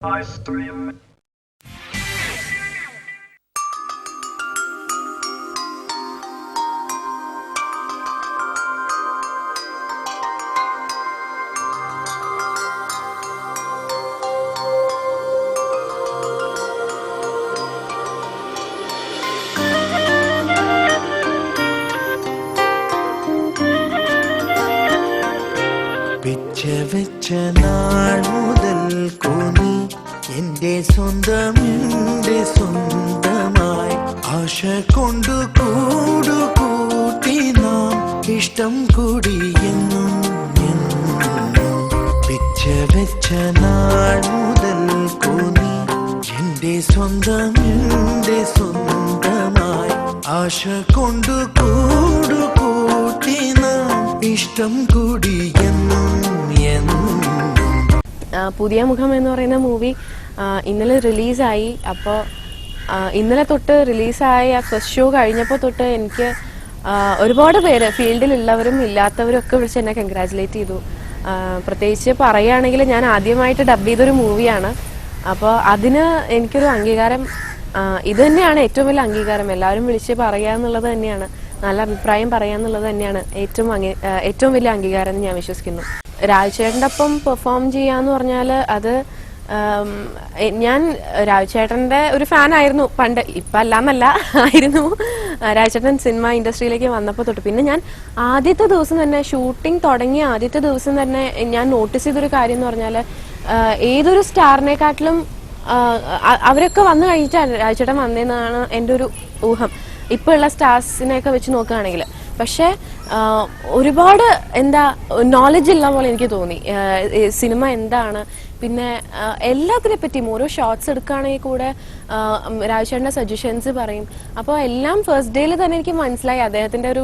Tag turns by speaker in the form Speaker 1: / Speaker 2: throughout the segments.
Speaker 1: I stream.
Speaker 2: വെച്ച നാൾ മുതൽ കൂനി എന്റെ സ്വന്തമായി ആശ കൊണ്ടു കൂടുകൂട്ടി നാം ഇഷ്ടം കൂടി എന്നും വെച്ച നാൾ മുതൽ കൂനി എന്റെ സ്വന്തമായി ആശ കൊണ്ടു കൂടുകൂട്ടി നാം ഇഷ്ടം കൂടി എന്നും.
Speaker 3: പുതിയ മുഖം എന്ന് പറയുന്ന മൂവി ഇന്നലെ റിലീസായി. അപ്പോൾ ഇന്നലെ തൊട്ട് റിലീസായ ഫസ്റ്റ് ഷോ കഴിഞ്ഞപ്പോൾ തൊട്ട് എനിക്ക് ഒരുപാട് പേര് ഫീൽഡിലുള്ളവരും ഇല്ലാത്തവരും ഒക്കെ വിളിച്ച് എന്നെ കൺഗ്രാജുലേറ്റ് ചെയ്തു. പ്രത്യേകിച്ച് പറയുകയാണെങ്കിൽ ഞാൻ ആദ്യമായിട്ട് ഡബ് ചെയ്തൊരു മൂവിയാണ്. അപ്പോൾ അതിന് എനിക്കൊരു അംഗീകാരം ഇത് തന്നെയാണ് ഏറ്റവും വലിയ അംഗീകാരം. എല്ലാവരും വിളിച്ച് പറയുക എന്നുള്ളത് തന്നെയാണ്, നല്ല അഭിപ്രായം പറയുക എന്നുള്ളത് തന്നെയാണ് ഏറ്റവും വലിയ അംഗീകാരം എന്ന് ഞാൻ വിശ്വസിക്കുന്നു. രാജുചേട്ടൻ്റെ ഒപ്പം പെർഫോം ചെയ്യാന്ന് പറഞ്ഞാൽ അത് ഞാൻ രാജുചേട്ടൻ്റെ ഒരു ഫാൻ ആയിരുന്നു പണ്ട്, ഇപ്പം അല്ലാന്നല്ല ആയിരുന്നു. രാജുചേട്ടൻ സിനിമ ഇൻഡസ്ട്രിയിലേക്ക് വന്നപ്പോൾ തൊട്ട് പിന്നെ ഞാൻ ആദ്യത്തെ ദിവസം തന്നെ ഷൂട്ടിംഗ് തുടങ്ങിയ ആദ്യത്തെ ദിവസം തന്നെ ഞാൻ നോട്ടീസ് ചെയ്തൊരു കാര്യം എന്ന് പറഞ്ഞാൽ ഏതൊരു സ്റ്റാറിനെക്കാട്ടിലും അവരൊക്കെ വന്നു കഴിഞ്ഞിട്ടാണ് രാജുചേട്ടൻ വന്നതെന്നാണ് എൻ്റെ ഒരു ഊഹം ഇപ്പോൾ ഉള്ള സ്റ്റാർസിനെയൊക്കെ വെച്ച് നോക്കുകയാണെങ്കിൽ. പക്ഷെ ഒരുപാട് നോളജ് ഉള്ള പോലെ എനിക്ക് തോന്നി സിനിമ എന്താണ്, പിന്നെ എല്ലാത്തിനെ പറ്റിയും ഓരോ ഷോർട്സ് എടുക്കുകയാണെങ്കിൽ കൂടെ രാജുചേട്ടൻ്റെ സജഷൻസ് പറയും. അപ്പോൾ എല്ലാം ഫസ്റ്റ് ഡേയിൽ തന്നെ എനിക്ക് മനസ്സിലായി അദ്ദേഹത്തിൻ്റെ ഒരു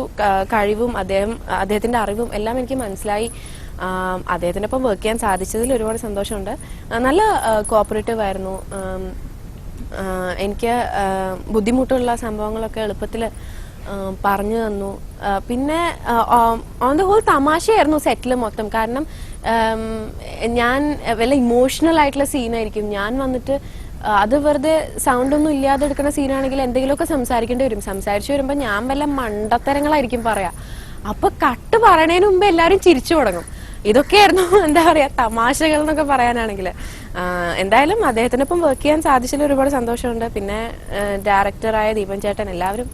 Speaker 3: കഴിവും അദ്ദേഹത്തിൻ്റെ അറിവും എല്ലാം എനിക്ക് മനസ്സിലായി. അദ്ദേഹത്തിനൊപ്പം വർക്ക് ചെയ്യാൻ സാധിച്ചതിൽ ഒരുപാട് സന്തോഷമുണ്ട്. നല്ല കോപ്പറേറ്റീവ് ആയിരുന്നു. എനിക്ക് ബുദ്ധിമുട്ടുള്ള സംഭവങ്ങളൊക്കെ എളുപ്പത്തിൽ പറഞ്ഞു തന്നു. പിന്നെ ഓൺ ദ ഹോൾ തമാശയായിരുന്നു സെറ്റിൽ മൊത്തം. കാരണം ഞാൻ വല്ല ഇമോഷണൽ ആയിട്ടുള്ള സീനായിരിക്കും, ഞാൻ വന്നിട്ട് അത് വെറുതെ സൗണ്ട് ഒന്നും ഇല്ലാതെ എടുക്കുന്ന സീനാണെങ്കിൽ എന്തെങ്കിലുമൊക്കെ സംസാരിക്കേണ്ടി വരും. സംസാരിച്ചു വരുമ്പോൾ ഞാൻ വല്ല മണ്ടത്തരങ്ങളായിരിക്കും പറയാ. അപ്പൊ കട്ട് പറയണതിന് മുമ്പ് എല്ലാവരും ചിരിച്ചു തുടങ്ങും. ഇതൊക്കെയായിരുന്നു എന്താ പറയാ തമാശകൾ എന്നൊക്കെ പറയാനാണെങ്കിൽ. എന്തായാലും അദ്ദേഹത്തിനൊപ്പം വർക്ക് ചെയ്യാൻ സാധിച്ചതിൽ ഒരുപാട് സന്തോഷമുണ്ട്. പിന്നെ ഡയറക്ടറായ ദീപൻ ചേട്ടൻ, എല്ലാവരും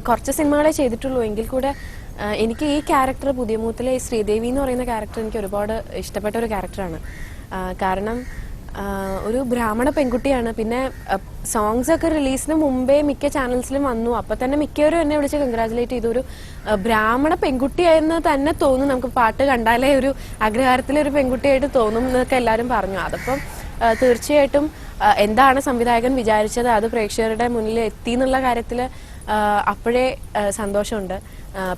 Speaker 3: കുറച്ച് സിനിമകളെ ചെയ്തിട്ടുള്ളൂ എങ്കിൽ കൂടെ എനിക്ക് ഈ ക്യാരക്ടർ പുതിയമൂത്തിലെ ശ്രീദേവി എന്ന് പറയുന്ന ക്യാരക്ടർ എനിക്ക് ഒരുപാട് ഇഷ്ടപ്പെട്ട ഒരു ക്യാരക്ടറാണ്. കാരണം ഒരു ബ്രാഹ്മണ പെൺകുട്ടിയാണ്. പിന്നെ സോങ്സ് ഒക്കെ റിലീസിന് മുമ്പേ മിക്ക ചാനൽസിലും വന്നു. അപ്പൊ തന്നെ മിക്കവരും എന്നെ വിളിച്ച് കൺഗ്രാജുലേറ്റ് ചെയ്തു. ഒരു ബ്രാഹ്മണ പെൺകുട്ടിയായെന്ന് തന്നെ തോന്നും, നമുക്ക് പാട്ട് കണ്ടാലേ ഒരു അഗ്രഹാരത്തിലെ ഒരു പെൺകുട്ടിയായിട്ട് തോന്നും എന്നൊക്കെ എല്ലാവരും പറഞ്ഞു. അതപ്പം തീർച്ചയായിട്ടും എന്താണ് സംവിധായകൻ വിചാരിച്ചത് അത് പ്രേക്ഷകരുടെ മുന്നിൽ എത്തി എന്നുള്ള കാര്യത്തിൽ അപ്പോഴേ സന്തോഷമുണ്ട്.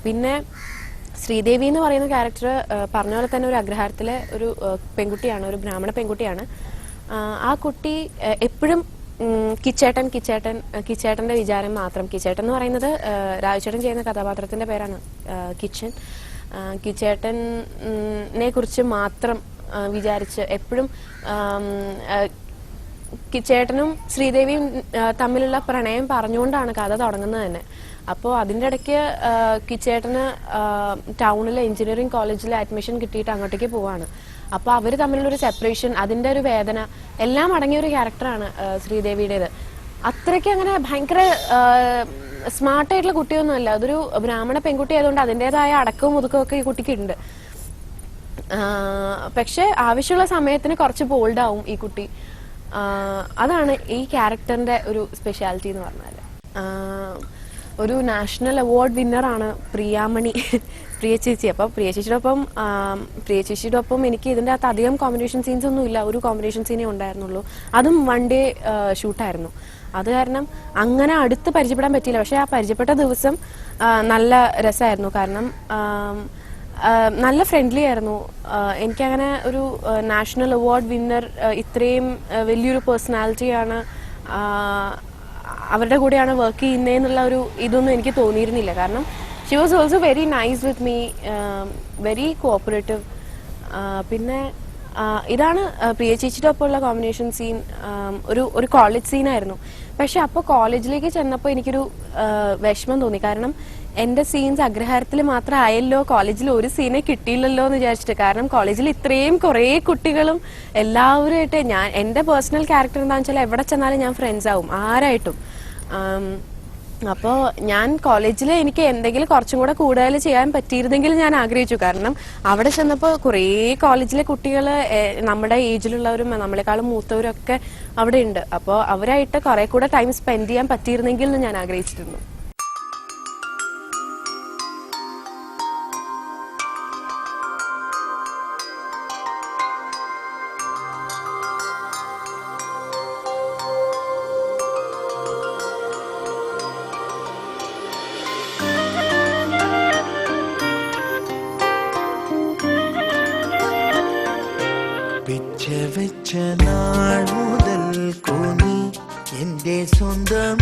Speaker 3: പിന്നെ ശ്രീദേവി എന്ന് പറയുന്ന ക്യാരക്ടർ പറഞ്ഞ പോലെ തന്നെ ഒരു അഗ്രഹാരത്തിലെ ഒരു പെൺകുട്ടിയാണ്, ഒരു ബ്രാഹ്മണ പെൺകുട്ടിയാണ്. ആ കുട്ടി എപ്പോഴും കിച്ചേട്ടന്റെ വിചാരം മാത്രം. കിച്ചേട്ടൻ എന്ന് പറയുന്നത് രാജുചേട്ടൻ ചെയ്യുന്ന കഥാപാത്രത്തിന്റെ പേരാണ് കിച്ചൻ. കിച്ചേട്ടനെ കുറിച്ച് മാത്രം വിചാരിച്ച് എപ്പോഴും കിച്ചേട്ടനും ശ്രീദേവിയും തമ്മിലുള്ള പ്രണയം പറഞ്ഞുകൊണ്ടാണ് കഥ തുടങ്ങുന്നത് തന്നെ. അപ്പോൾ അതിൻ്റെ ഇടയ്ക്ക് കിച്ചേട്ടന് ടൗണിലെ എഞ്ചിനീയറിംഗ് കോളേജിൽ അഡ്മിഷൻ കിട്ടിയിട്ട് അങ്ങോട്ടേക്ക് പോവാണ്. അപ്പോൾ അവർ തമ്മിലുള്ളൊരു സെപ്പറേഷൻ, അതിൻ്റെ ഒരു വേദന എല്ലാം അടങ്ങിയ ഒരു ക്യാരക്ടറാണ് ശ്രീദേവിയുടേത്. അത്രയ്ക്ക് അങ്ങനെ ഭയങ്കര സ്മാർട്ടായിട്ടുള്ള കുട്ടിയൊന്നുമല്ല. അതൊരു ബ്രാഹ്മണ പെൺകുട്ടി ആയതുകൊണ്ട് അതിൻ്റെതായ അടക്കവും ഒതുക്കവും ഒക്കെ ഈ കുട്ടിക്ക് ഉണ്ട്. പക്ഷെ ആവശ്യമുള്ള സമയത്തിന് കുറച്ച് ബോൾഡാവും ഈ കുട്ടി. അതാണ് ഈ ക്യാരക്ടറിന്റെ ഒരു സ്പെഷ്യാലിറ്റി എന്ന് പറഞ്ഞാൽ. ഒരു നാഷണൽ അവാർഡ് വിന്നറാണ് പ്രിയ ചേച്ചി. അപ്പോൾ പ്രിയ ചേച്ചിയുടെ ഒപ്പം എനിക്ക് ഇതിൻ്റെ അകത്ത് അധികം കോമ്പിനേഷൻ സീൻസ് ഒന്നും ഇല്ല. ഒരു കോമ്പിനേഷൻ സീനേ ഉണ്ടായിരുന്നുള്ളൂ, അതും വൺ ഡേ ഷൂട്ടായിരുന്നു. അത് കാരണം അങ്ങനെ അടുത്ത് പരിചയപ്പെടാൻ പറ്റിയില്ല. പക്ഷെ ആ പരിചയപ്പെട്ട ദിവസം നല്ല രസമായിരുന്നു. കാരണം നല്ല ഫ്രണ്ട്ലി ആയിരുന്നു. എനിക്കങ്ങനെ ഒരു നാഷണൽ അവാർഡ് വിന്നർ ഇത്രയും വലിയൊരു പേഴ്സണാലിറ്റിയാണ് അവരുടെ കൂടെയാണ് വർക്ക് ചെയ്യുന്നതെന്നുള്ള ഒരു ഇതൊന്നും എനിക്ക് തോന്നിയിരുന്നില്ല. കാരണം she was also very nice with me, very cooperative. പിന്നെ ഇതാണ് പ്രിയ ചേച്ചിയുടെ ഒപ്പമുള്ള കോമ്പിനേഷൻ സീൻ. ഒരു കോളേജ് സീനായിരുന്നു. പക്ഷെ അപ്പോൾ കോളേജിലേക്ക് ചെന്നപ്പോൾ എനിക്കൊരു വിഷമം തോന്നി. കാരണം എന്റെ സീൻസ് അഗ്രഹാരത്തിൽ മാത്രം ആയല്ലോ, കോളേജിൽ ഒരു സീനെ കിട്ടിയില്ലല്ലോ എന്ന് വിചാരിച്ചിട്ട്. കാരണം കോളേജിൽ ഇത്രയും കുറേ കുട്ടികളും എല്ലാവരുമായിട്ട് എന്റെ പേഴ്സണൽ ക്യാരക്ടർ എന്താണെന്ന് വെച്ചാൽ എവിടെ ചെന്നാലും ഞാൻ ഫ്രണ്ട്സ് ആവും ആരായിട്ടും. അപ്പോൾ ഞാൻ കോളേജിൽ എനിക്ക് എന്തെങ്കിലും കുറച്ചും കൂടെ കൂടുതൽ ചെയ്യാൻ പറ്റിയിരുന്നെങ്കിൽ ഞാൻ ആഗ്രഹിച്ചു. കാരണം അവിടെ ചെന്നപ്പോൾ കുറേ കോളേജിലെ കുട്ടികൾ നമ്മുടെ ഏജിലുള്ളവരും നമ്മളെക്കാളും മൂത്തവരും ഒക്കെ അവിടെ ഉണ്ട്. അപ്പോൾ അവരായിട്ട് കുറെ കൂടെ ടൈം സ്പെൻഡ് ചെയ്യാൻ പറ്റിയിരുന്നെങ്കിൽ എന്ന് ഞാൻ ആഗ്രഹിച്ചിരുന്നു.
Speaker 2: പിച്ച വെച്ച നാൾ മുതൽ കോന്നി എന്റെ സ്വന്തമായി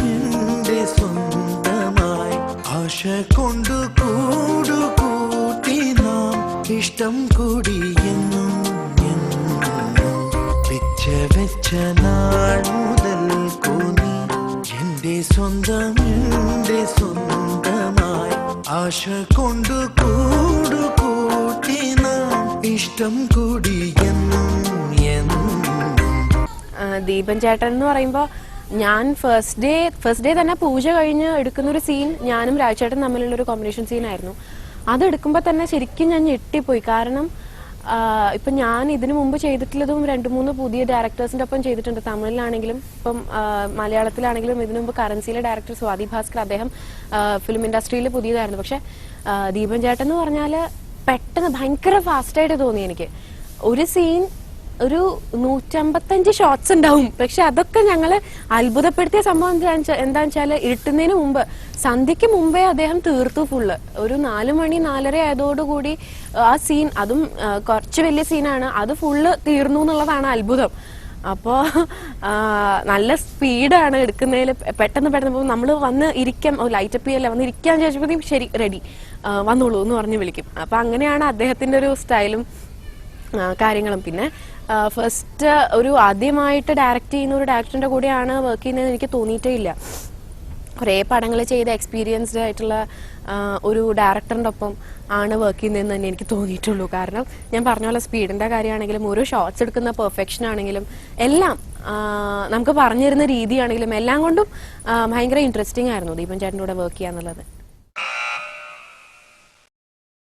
Speaker 2: ആശ കൊണ്ടു കൂടുകൂട്ടി നാം ഇഷ്ടം കൂടി എന്നും പിച്ച വെച്ച നാൾ മുതൽ കോന്നി എന്റെ സ്വന്തമായി ആശ കൊണ്ടു കൂടുകൂട്ടി നാം ഇഷ്ടം കൂടി എന്നും.
Speaker 3: ദീപൻ ചേട്ടൻ എന്ന് പറയുമ്പോൾ ഞാൻ ഫസ്റ്റ് ഡേ തന്നെ പൂജ കഴിഞ്ഞ് എടുക്കുന്ന ഒരു സീൻ ഞാനും രാജേട്ടൻ തമ്മിലുള്ള ഒരു കോമ്പിനേഷൻ സീനായിരുന്നു. അതെടുക്കുമ്പോൾ തന്നെ ശരിക്കും ഞാൻ ഞെട്ടിപ്പോയി. കാരണം ഇപ്പൊ ഞാൻ ഇതിനു മുമ്പ് ചെയ്തിട്ടുള്ളതും 2-3 പുതിയ ഡയറക്ടേഴ്സിന്റെ ഒപ്പം ചെയ്തിട്ടുണ്ട്. തമിഴിലാണെങ്കിലും ഇപ്പം മലയാളത്തിലാണെങ്കിലും ഇതിനു മുമ്പ് കറൻസിയിലെ ഡയറക്ടർ സ്വാതി ഭാസ്കർ, അദ്ദേഹം ഫിലിം ഇൻഡസ്ട്രിയിൽ പുതിയതായിരുന്നു. പക്ഷെ ദീപൻ ചേട്ടൻ എന്ന് പറഞ്ഞാല് പെട്ടെന്ന് ഭയങ്കര ഫാസ്റ്റായിട്ട് തോന്നി എനിക്ക്. ഒരു സീൻ ഒരു 155 ഷോട്ട്സ് ഉണ്ടാവും. പക്ഷെ അതൊക്കെ ഞങ്ങള് അത്ഭുതപ്പെടുത്തിയ സംഭവം എന്താന്ന് വെച്ചാല് ഇരുട്ടുന്നതിന് മുമ്പ്, സന്ധ്യക്ക് മുമ്പേ അദ്ദേഹം തീർത്തു ഫുള്ള്. ഒരു 4 മണി 4:30 ആയതോടുകൂടി ആ സീൻ, അതും കുറച്ച് വലിയ സീനാണ്, അത് ഫുള്ള് തീർന്നു എന്നുള്ളതാണ് അത്ഭുതം. അപ്പോ നല്ല സ്പീഡാണ് എടുക്കുന്നതിൽ. പെട്ടെന്ന് നമ്മള് വന്ന് ഇരിക്കാം, ലൈറ്റപ്പ് ചെയ്യല്ല, വന്ന് ഇരിക്കാന്ന് ചോദിച്ചപ്പോഴത്തേക്കും ശരി റെഡി വന്നോളൂ എന്ന് പറഞ്ഞ് വിളിക്കും. അപ്പൊ അങ്ങനെയാണ് അദ്ദേഹത്തിന്റെ ഒരു സ്റ്റൈലും കാര്യങ്ങളും. പിന്നെ ഫസ്റ്റ് ഒരു ആദ്യമായിട്ട് ഡയറക്റ്റ് ചെയ്യുന്ന ഒരു ഡയറക്ടറിന്റെ കൂടെയാണ് വർക്ക് ചെയ്യുന്നതെന്ന് എനിക്ക് തോന്നിയിട്ടേ ഇല്ല. കുറേ പടങ്ങൾ ചെയ്ത എക്സ്പീരിയൻസ്ഡ് ആയിട്ടുള്ള ഒരു ഡയറക്ടറിന്റെ ഒപ്പം ആണ് വർക്ക് ചെയ്യുന്നതെന്ന് തന്നെ എനിക്ക് തോന്നിയിട്ടുള്ളൂ. കാരണം ഞാൻ പറഞ്ഞ പോലെ സ്പീഡിന്റെ കാര്യമാണെങ്കിലും ഓരോ ഷോട്ട്സ് എടുക്കുന്ന പെർഫെക്ഷൻ ആണെങ്കിലും എല്ലാം നമുക്ക് പറഞ്ഞിരുന്ന രീതിയാണെങ്കിലും എല്ലാം കൊണ്ടും ഭയങ്കര ഇൻട്രസ്റ്റിംഗ് ആയിരുന്നു ദീപൻ ചേട്ടൻ്റെ കൂടെ വർക്ക് ചെയ്യാന്നുള്ളത്.